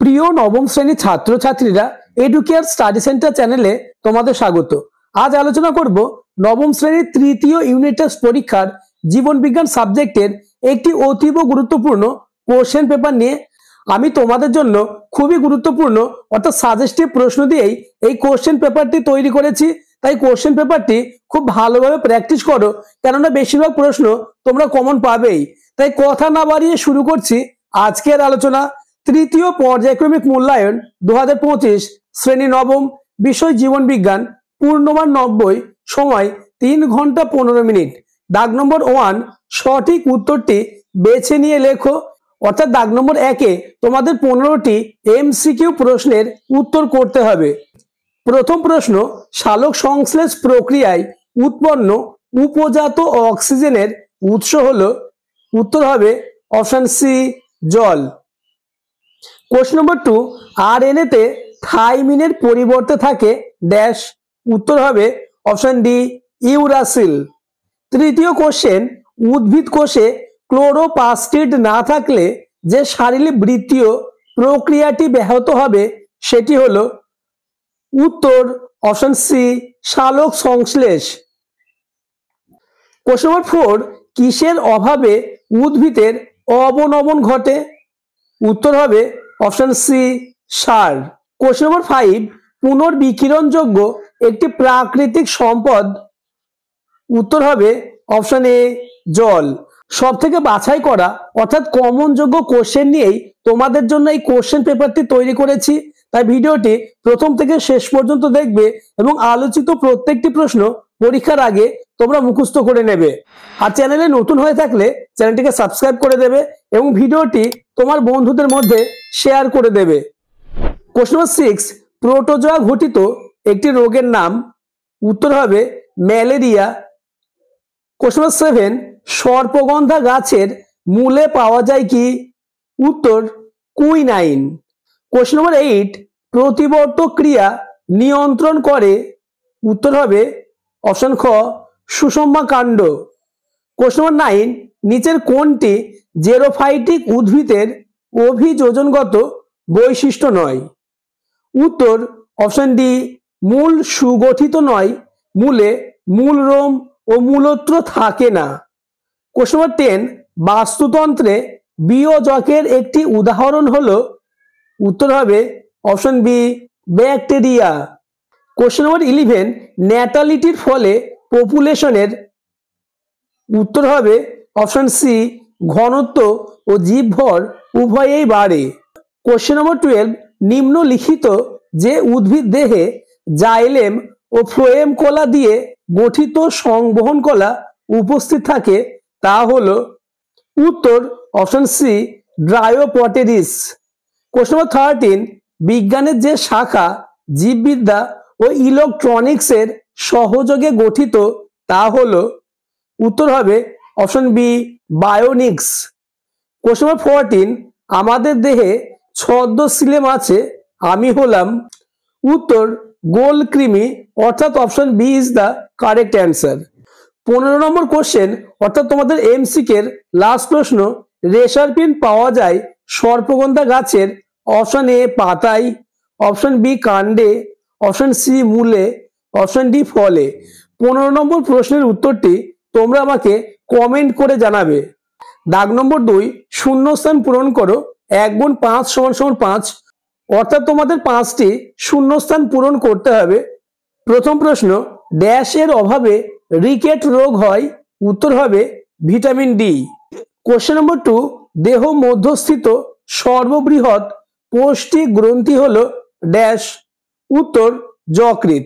প্রিয় নবম শ্রেণীর ছাত্রছাত্রীরা এডুকেয়ার স্টাডি সেন্টার চ্যানেলে তোমাদের স্বাগত। আজ আলোচনা করব নবম শ্রেণীর তৃতীয় ইউনিট টেস্ট পরীক্ষার জীবন বিজ্ঞান সাবজেক্টের একটি অতীব গুরুত্বপূর্ণ কোশ্চেন পেপার নিয়ে। আমি তোমাদের জন্য খুবই গুরুত্বপূর্ণ অর্থাৎ সাজেস্টিভ প্রশ্ন দিয়েই এই কোশ্চেন পেপারটি তৈরি করেছি। তাই কোশ্চেন পেপারটি খুব ভালোভাবে প্র্যাকটিস করো, কেননা বেশিরভাগ প্রশ্ন তোমরা কমন পাবেই। তাই কথা না বাড়িয়ে শুরু করছি আজকের আলোচনা। তৃতীয় পর্যায়ক্রমিক মূল্যায়ন 2025 শ্রেণী নবম, বিষয় জীবন বিজ্ঞান, পূর্ণমান 90, সময় 3 ঘন্টা 15 মিনিট। দাগ নম্বর 1, সঠিক উত্তরটি বেছে নিয়ে লেখো। অর্থাৎ দাগ নম্বর 1-এ তোমাদের 15টি এমসিকিউ প্রশ্নের উত্তর করতে হবে। প্রথম প্রশ্ন, সালোক সংশ্লেষ প্রক্রিয়ায় উৎপন্ন উপজাত অক্সিজেনের উৎস হলো? উত্তর হবে অপশন সি, জল। কোশ্চেন নম্বর 2, আরএনএ তে থাইমিনের পরিবর্তে থাকে ড্যাশ। উত্তর হবে অপশন ডি, ইউরাসিল। তৃতীয় কোশ্চেন, উদ্ভিদ কোষে ক্লোরোপ্লাস্টিড না থাকলে যে শারীরবৃত্তীয় প্রক্রিয়াটি ব্যাহত হবে সেটি হলো? উত্তর অপশন সি, সালোক সংশ্লেষ। কোশ্চেন নম্বর 4, কিসের অভাবে উদ্ভিদের অবনমন ঘটে? উত্তর হবে অপশন সি, সার। কোশ্চেন নম্বর 5, পুনর্বিকিরণযোগ্য একটি প্রাকৃতিক সম্পদ? উত্তর হবে অপশন এ, জল। সব থেকে বাছাই করা অর্থাৎ কমন যোগ্য কোশ্চেন নিয়েই তোমাদের জন্য এই কোশ্চেন পেপারটি তৈরি করেছি। তাই ভিডিওটি প্রথম থেকে শেষ পর্যন্ত দেখবে এবং আলোচিত প্রত্যেকটি প্রশ্ন পরীক্ষার আগে তোমরা মুখস্থ করে নেবে। আর চ্যানেলে নতুন হয়ে থাকলে চ্যানেলটিকে সাবস্ক্রাইব করে দেবে এবং ভিডিওটি তোমার বন্ধুদের মধ্যে শেয়ার করে দেবে। কোশ্চেন নম্বর 6, প্রোটোজোয়া ঘটিত একটি রোগের নাম? উত্তর হবে ম্যালেরিয়া। কোশ্চেন নম্বর 7, সর্পগন্ধা গাছের মূলে পাওয়া যায় কি? উত্তর কুইনাইন। কোশ্চেন নম্বর 8, প্রতিবর্তক ক্রিয়া নিয়ন্ত্রণ করে? উত্তর হবে অপশন খ, সুষমা কাণ্ড। কোশ্চেন নম্বর 9, নিচের কোনটি জেরোফাইটিক উদ্ভিদের অভিযোজনগত বৈশিষ্ট্য নয়? উত্তর অপশন ডি, মূল সুগঠিত নয়, মূলে মূলরোম ও মূলত্র থাকে না। কোশ্চেন নম্বর 10, বাস্তুতন্ত্রে বিয়োজকের একটি উদাহরণ হলো? উত্তর হবে option B, bacteria. Question number 11, ন্যাটালিটির ফলে পপুলেশনের? উত্তর হবে অপশন সি, ঘনত্ব ও জীবভর উভয়েই বাড়ে। কোশ্চেন নম্বর 12, নিম্নলিখিত যে উদ্ভিদ দেহে জাইলেম ও ফ্লোয়েম কলা দিয়ে গঠিত সংবহন কলা উপস্থিত থাকে তা হলো? উত্তর অপশন সি, ড্রায়োপটেরিস। কোশ্চেন নম্বর 13, বিজ্ঞানের যে শাখা জীববিদ্যা ও ইলেকট্রনিক্সের সহযোগে গঠিত তা হলো? উত্তর হবে অপশন বি, বায়োনিক্স। কোশ্চেন নম্বর 14, আমাদের দেহে ছদ্মসিলেম আছে, আমি হলাম? উত্তর গোলকৃমি, অর্থাৎ option B is the correct answer. 15 নম্বর কোশ্চেন অর্থাৎ তোমাদের এমসিকের লাস্ট প্রশ্ন, রেসারপিন পাওয়া যায় সর্পগন্ধা গাছের? অপশন এ, পাতায়, অপশন বি, কাণ্ডে, অপশন সি, মূলে, অপশন ডি, ফলে। 15 নম্বর প্রশ্নের উত্তরটি তোমরা আমাকে কমেন্ট করে জানাবে। দাগ নম্বর 2, শূন্যস্থান পূরণ করো। 1 গুণ 5 = 5, অর্থাৎ তোমাদের 5টি শূন্যস্থান পূরণ করতে হবে। প্রথম প্রশ্ন, ড্যাশের অভাবে রিকেট রোগ হয়? উত্তর হবে ভিটামিন ডি। কোশ্চেন নম্বর 2, দেহ মধ্যস্থিত সর্ববৃহৎ পৌষ্টি গ্রন্থি হলো ড্যাশ? উত্তর যকৃৎ।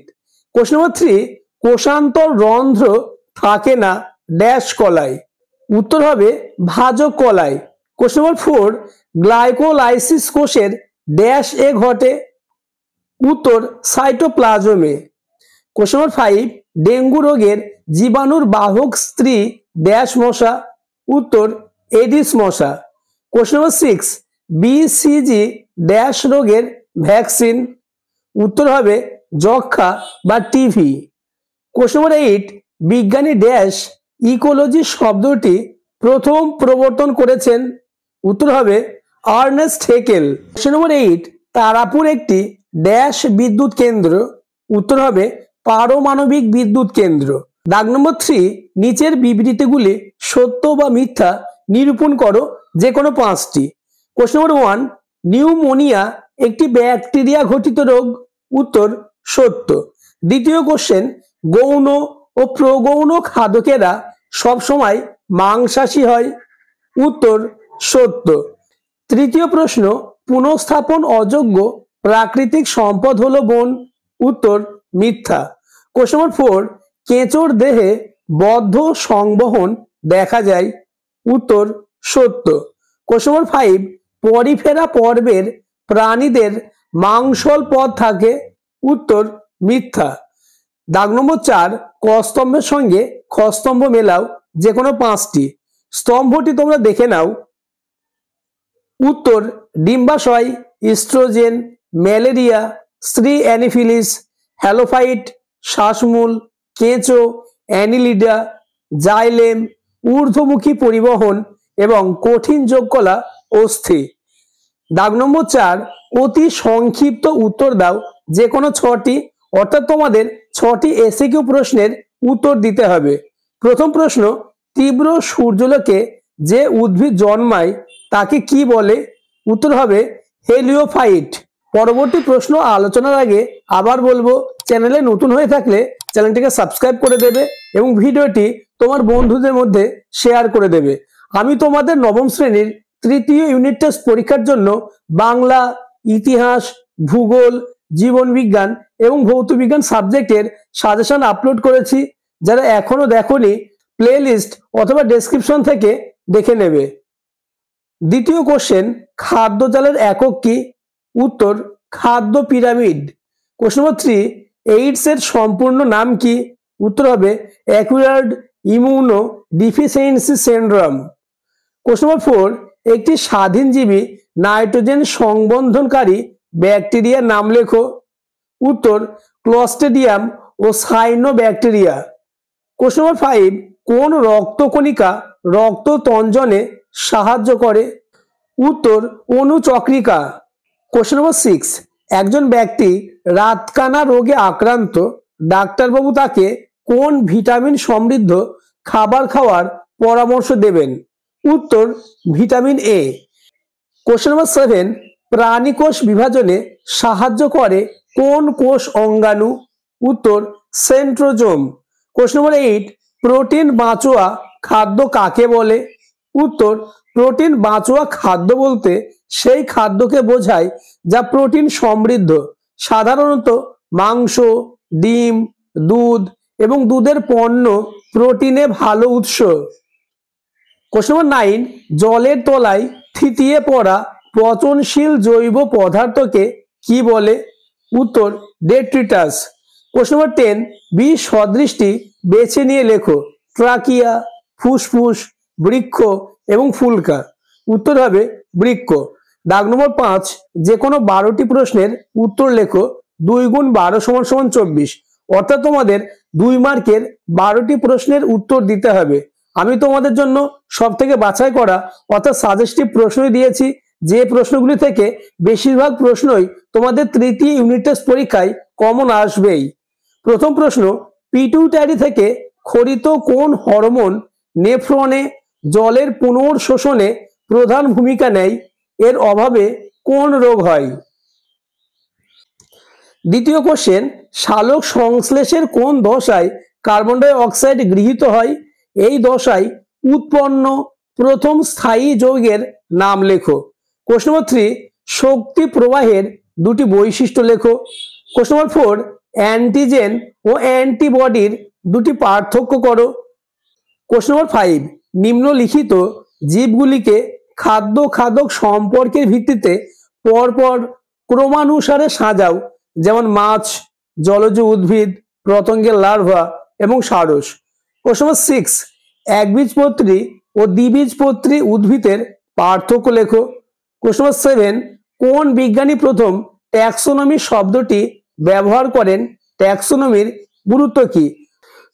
কোশ্চেন নম্বর 3, কোষান্তর রন্ধ্র থাকে না ড্যাশ কলায়? উত্তর হবে ভাজক কলায়। কোশ্চেন নম্বর 4, গ্লাইকোলাইসিস কোষের ড্যাশ এ ঘটে? উত্তর সাইটোপ্লাজমে। কোশ্চেন নম্বর 5, ডেঙ্গু রোগের জীবাণুর বাহক স্ত্রী ড্যাশ মশা? উত্তর এডিস মশা। কোশ্চেন নম্বর 6, বিসিজি ড্যাশ রোগের ভ্যাকসিন? উত্তর হবে যক্ষা বা টিভি। কোশ্চেন নম্বর 8, বিজ্ঞানী ড্যাশ ইকোলজি শব্দটি প্রথম প্রবর্তন করেছেন? উত্তর হবে Ernest Haeckel. Question number 8, Tarapur একটি ড্যাশ বিদ্যুৎ কেন্দ্র। উত্তর হবে পারমাণবিক বিদ্যুৎ কেন্দ্র। দাগ নম্বর 3, নিচের বিবৃতিগুলি সত্য বা মিথ্যা নিরূপণ করো যে কোনো 5টি। কোশ্চেন নম্বর 1, নিউমোনিয়া একটি ব্যাকটেরিয়া ঘটিত রোগ। উত্তর সত্য। দ্বিতীয় কোশ্চেন, গৌণ ও প্রগৌণ খাদকেরা সবসময় মাংসাশী হয়। উত্তর সত্য। তৃতীয় প্রশ্ন, পুনঃস্থাপন অযোগ্য প্রাকৃতিক সম্পদ হলো বন। উত্তর মিথ্যা। কোশ্চেন নম্বর 4, কেঁচোর দেহে বদ্ধ সংবহন দেখা যায়। উত্তর সত্য। কোশ্চেন নম্বর 5, পরিফেরা পর্বের প্রাণীদের মাংসল পদ থাকে। উত্তর মিথ্যা। দাগ নম্বর 4, ক স্তম্ভের সঙ্গে খ স্তম্ভ মেলাও যে কোনো 5টি। স্তম্ভটি তোমরা দেখে নাও। উত্তর ডিম্বাশয়, ইস্ট্রোজেন, ম্যালেরিয়া, স্ত্রী অ্যানিফিলিস, হ্যালোফাইট, শ্বাসমূল, কেঁচো, অ্যানিলিডা, জাইলেম, ঊর্ধ্বমুখী পরিবহন এবং কঠিন যোগকলা অস্থি। দাগ নম্বর 4, অতি সংক্ষিপ্ত উত্তর দাও যে কোনো 6টি, অর্থাৎ তোমাদের 6টি এসিকিউ প্রশ্নের উত্তর দিতে হবে। প্রথম প্রশ্ন, তীব্র সূর্যালোকে যে উদ্ভিদ জন্মায় তাকে কি বলে? উত্তর হবে হেলিওফাইট। পরবর্তী প্রশ্ন আলোচনার আগে আবার বলবো, চ্যানেলে নতুন হয়ে থাকলে চ্যানেলটিকে সাবস্ক্রাইব করে দেবে এবং ভিডিওটি তোমার বন্ধুদের মধ্যে শেয়ার করে দেবে। আমি তোমাদের নবম শ্রেণীর তৃতীয় ইউনিট টেস্ট পরীক্ষার জন্য বাংলা, ইতিহাস, ভূগোল, জীবন বিজ্ঞান এবং ভৌত বিজ্ঞান সাবজেক্টের সাজেশন আপলোড করেছি। যারা এখনো দেখোনি, প্লেলিস্ট অথবা ডেসক্রিপশন থেকে দেখে নেবে। দ্বিতীয় কোশ্চেন, খাদ্য জালের একক কি? উত্তর খাদ্য পিরামিড। কোশ্চেন নম্বর 3, এইডস এর সম্পূর্ণ নাম কি? উত্তর হবে acquired immuno deficiency syndrome. Question number 4, একটি স্বাধীনজীবী নাইট্রোজেন সংবন্ধনকারী ব্যাকটেরিয়ার নাম লেখো। উত্তর ক্লস্ট্রিডিয়াম ও সাইনোব্যাকটেরিয়া। কোশ্চেন নম্বর 5, কোন রক্তকণিকা রক্ত তঞ্জনে সাহায্য করে? উত্তর অনুচক্রিকা। কোশ্চেন নম্বর 6, একজন ব্যক্তি রাতকানা রোগে আক্রান্ত, ডাক্তারবাবু তাকে কোন ভিটামিন সমৃদ্ধ খাবার খাওয়ার পরামর্শ দেবেন? উত্তর ভিটামিন এ। কোশ্চেন নম্বর 7, প্রাণী কোষ বিভাজনে সাহায্য করে কোন কোষ অঙ্গাণু? উত্তর সেন্ট্রোজোম। কোশ্চেন নম্বর 8, প্রোটিন বাঁচোয়া খাদ্য কাকে বলে? উত্তর প্রোটিন বাঁচোয়া খাদ্য বলতে সেই খাদ্যকে বোঝায় যা প্রোটিন সমৃদ্ধ, সাধারণত মাংস, ডিম, দুধ এবং দুধের পণ্য প্রোটিনে ভালো উৎস। কোশ্চেন নম্বর 9, জলের তলায় থিতিয়ে পড়া পচনশীল জৈব পদার্থকে কি বলে? উত্তর ডেট্রিটাস। কোশ্চেন নম্বর 10, বিষ সদৃশটি বেছে নিয়ে লেখো। ট্রাকিয়া, ফুসফুস, বৃক্ষ এবং ফুলকা। উত্তর হবে বৃক্ষ। দাগ নম্বর 5, যে কোনো 12টি প্রশ্নের উত্তর লেখো। 2 × 12 = 24, অর্থাৎ তোমাদের 2 মার্কের 12টি প্রশ্নের উত্তর দিতে হবে। আমি তোমাদের জন্য সব থেকে বাছাই করা অর্থাৎ সাজেস্টিভ প্রশ্ন দিয়েছি, যে প্রশ্নগুলি থেকে বেশিরভাগ প্রশ্নই তোমাদের তৃতীয় ইউনিট টেস্ট পরীক্ষায় কমন আসবেই। প্রথম প্রশ্ন, পিটুইটারি থেকে খরিত কোন হরমোন নেফ্রনে জলের পুনর্শোষণে প্রধান ভূমিকা নেয়? এর অভাবে কোন রোগ হয়? দ্বিতীয় কোশ্চেন, সালোক সংশ্লেষের কোন দশায় কার্বন ডাই অক্সাইড গৃহীত হয়? এই দশায় উৎপন্ন প্রথম স্থায়ী যৌগের নাম লেখো। কোশ্চেন নম্বর 3, শক্তি প্রবাহের 2টি বৈশিষ্ট্য লেখো। কোশ্চেন নম্বর 4, অ্যান্টিজেন ও অ্যান্টিবডির 2টি পার্থক্য করো। কোশ্চেন নম্বর 5, নিম্নলিখিত জীবগুলিকে খাদ্য খাদক সম্পর্কের ভিত্তিতে পরপর ক্রমানুসারে সাজাও, যেমন মাছ, জলজ উদ্ভিদ, পতঙ্গের লার্ভা এবং সারস। কোশ্চেন নম্বর 6, একবীজপত্রী ও দ্বিবীজপত্রী উদ্ভিদের পার্থক্য লেখো। কোশ্চেন নম্বর 7, কোন বিজ্ঞানী প্রথম ট্যাক্সোনমি শব্দটি ব্যবহার করেন? ট্যাক্সোনমির গুরুত্ব কি?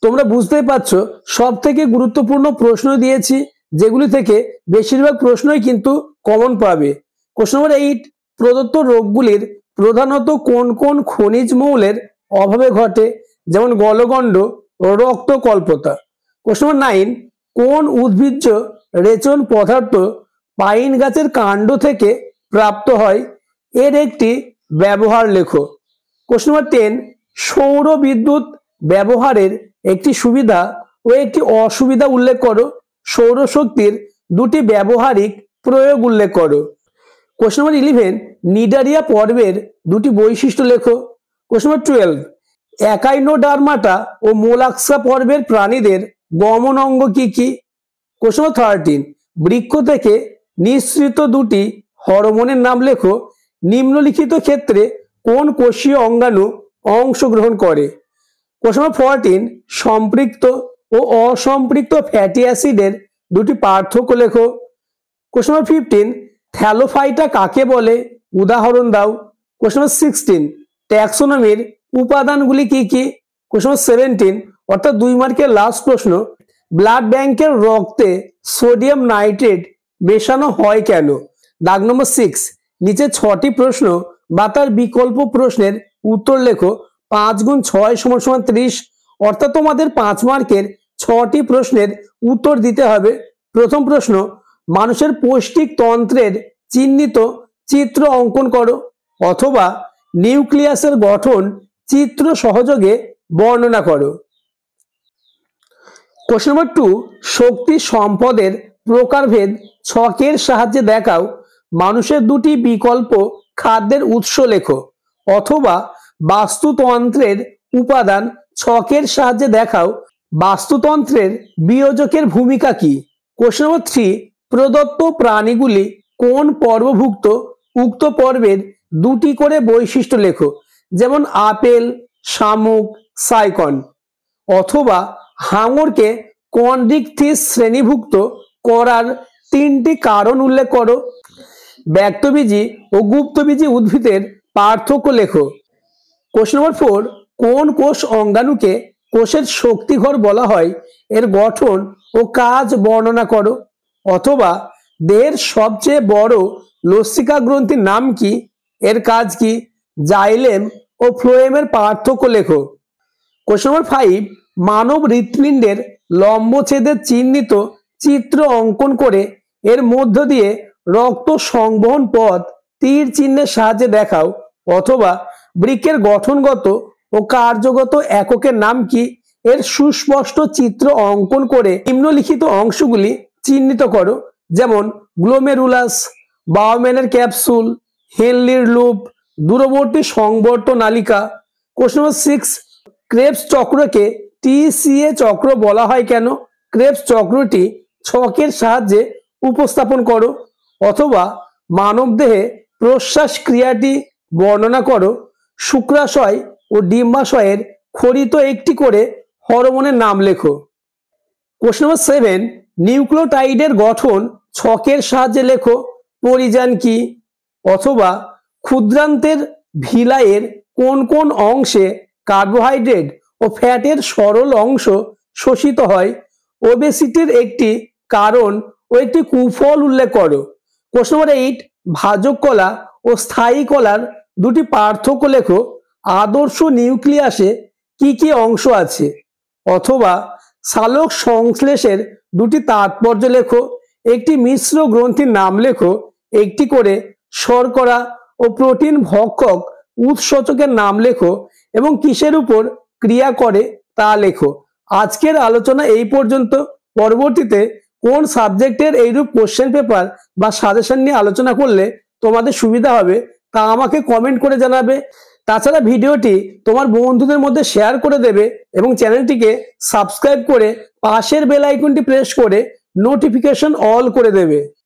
তোমরা বুঝতেই পারছো, সব থেকে গুরুত্বপূর্ণ প্রশ্ন দিয়েছি, যেগুলি থেকে বেশিরভাগ প্রশ্নই কিন্তু কমন পাবে। কোশ্চেন নম্বর 8, প্রদত্ত রোগগুলির প্রধানত কোন কোন খনিজ মৌলের অভাবে ঘটে, যেমন গলগণ্ড ও রক্তকল্পতা। কোশ্চেন নম্বর 9, কোন উদ্ভিজ্জ রেচন পদার্থ পাইন গাছের কাণ্ড থেকে প্রাপ্ত হয়, এর একটি ব্যবহার লেখো। কোশ্চেন নম্বর 10, সৌর বিদ্যুৎ ব্যবহারের একটি সুবিধা ও একটি অসুবিধা উল্লেখ করো। সৌরশক্তির দুটি ব্যবহারিক প্রয়োগ উল্লেখ করো। কোশ্চেন নম্বর 11, নিডারিয়া পর্বের দুটি বৈশিষ্ট্য লেখো। কোশ্চেন নম্বর 12, একাইনোডার্মাটা ও মোলাক্সা পর্বের প্রাণীদের গমন অঙ্গ কি কি। কোশ্চেন নম্বর 13, বৃক্ষ থেকে নিঃসৃত দুটি হরমোনের নাম লেখো। নিম্নলিখিত ক্ষেত্রে কোন কোষীয় অঙ্গাণু অংশগ্রহণ করে। কোশ্চেন নম্বর 14, সম্পৃক্ত ও অসম্পৃক্ত ফ্যাটি অ্যাসিডের দুটি পার্থক্য লেখো। কোশ্চেন নম্বর 15, থ্যালোফাইটা কাকে বলে, উদাহরণ দাও। কোশ্চেন নম্বর 16, ট্যাক্সোনমির উপাদানগুলি কি কি। কোশ্চেন নম্বর 17, অর্থাৎ 2 মার্কের লাস্ট প্রশ্ন, ব্লাড ব্যাংকের রক্তে সোডিয়াম নাইট্রেট মেশানো হয় কেন। দাগ নম্বর 6, নিচে 6টি প্রশ্ন বা তার বিকল্প প্রশ্নের উত্তর লেখো। 5 × 6 = 30, অর্থাৎ তোমাদের 5 মার্কের 6টি প্রশ্নের উত্তর দিতে হবে। প্রথম প্রশ্ন, মানুষের পৌষ্টিক তন্ত্রের চিহ্নিত চিত্র অঙ্কন করো, অথবা নিউক্লিয়াসের গঠন চিত্র সহযোগে বর্ণনা করো। কোশ্চেন নম্বর 2, শক্তি সম্পদের প্রকারভেদ ছকের সাহায্যে দেখাও। মানুষের দুটি বিকল্প খাদ্যের উৎস লেখো, অথবা বাস্তুতন্ত্রের উপাদান ছকের সাহায্যে দেখাও। বাস্তুতন্ত্রের বিয়োজকের ভূমিকা কি। কোশ্চেন নম্বর 3, প্রদত্ত প্রাণীগুলি কোন পর্বভুক্ত, উক্ত পর্বের দুটি করে বৈশিষ্ট্য লেখো, যেমন আপেল, শামুক, সাইকন। অথবা হাঙরকে কন্ড্রিকথিস শ্রেণীভুক্ত করার 3টি কারণ উল্লেখ করো। ব্যক্তবীজী ও গুপ্তবীজী উদ্ভিদের পার্থক্য লেখো। কোশ্চেন নম্বর 4, কোন কোষ অঙ্গাণুকে কোষের শক্তিঘর বলা হয়, এর গঠন ও কাজ বর্ণনা করো। অথবা দেহের সবচেয়ে বড় লসিকা গ্রন্থির নাম কি, এর কাজ কি। জাইলেম ও ফ্লোয়েমের পার্থক্য লেখো। কোশ্চেন নম্বর 5, মানব হৃৎপিণ্ডের লম্বচ্ছেদের চিহ্নিত চিত্র অঙ্কন করে এর মধ্য দিয়ে রক্ত সংবহন পথ তীর চিহ্নের সাহায্যে দেখাও। অথবা বৃক্কের গঠনগত ও কার্যগত এককের নাম কি, এর সুস্পষ্ট চিত্র অঙ্কন করে নিম্নলিখিত অংশগুলি চিহ্নিত করো, যেমন গ্লোমেরুলাস, বাউম্যানের ক্যাপসুল, হেনলির লুপ, দূরবর্তী সংবর্ত নালিকা। কোশ্চেন নম্বর 6, ক্রেবস চক্রকে TCA চক্র বলা হয় কেন। ক্রেবস চক্রটি ছকের সাহায্যে উপস্থাপন করো। অথবা মানবদেহে প্রশ্বাস ক্রিয়াটি বর্ণনা করো। শুক্রাশয় ও ডিম্বাশয়ের খরিত একটি করে হরমোনের নাম লেখো। কোশ্চেন নম্বর 7, নিউক্লিওটাইডের গঠন ছকের সাহায্যে লেখো। পরিযান কি। অথবা ক্ষুদ্রান্তের ভিলাইয়ের কোন কোন অংশে কার্বোহাইড্রেট ও ফ্যাটের সরল অংশ শোষিত হয়। ওবেসিটির একটি কারণ ও একটি কুফল উল্লেখ করো। কোশ্চেন নম্বর 8, ভাজক কলা ও স্থায়ী কলার দুটি পার্থক্য লেখো। আদর্শ নিউক্লিয়াসে কি কি অংশ আছে। অথবা সালোক সংশ্লেষের দুটি তাৎপর্য লেখো। একটি মিশ্র গ্রন্থির নাম লেখো। একটি করে শর্করা ও প্রোটিন ভক্ষক উৎসেচকের নাম লেখো এবং কিসের উপর ক্রিয়া করে তা লেখো। আজকের আলোচনা এই পর্যন্ত। পরবর্তীতে কোন সাবজেক্টের এইরূপ কোশ্চেন পেপার বা সাজেশন নিয়ে আলোচনা করলে তোমাদের সুবিধা হবে তা আমাকে কমেন্ট করে জানাবে। তাছাড়া ভিডিওটি তোমার বন্ধুদের মধ্যে শেয়ার করে দেবে এবং চ্যানেলটিকে সাবস্ক্রাইব করে পাশের বেল আইকনটি প্রেস করে নোটিফিকেশন অল করে দেবে।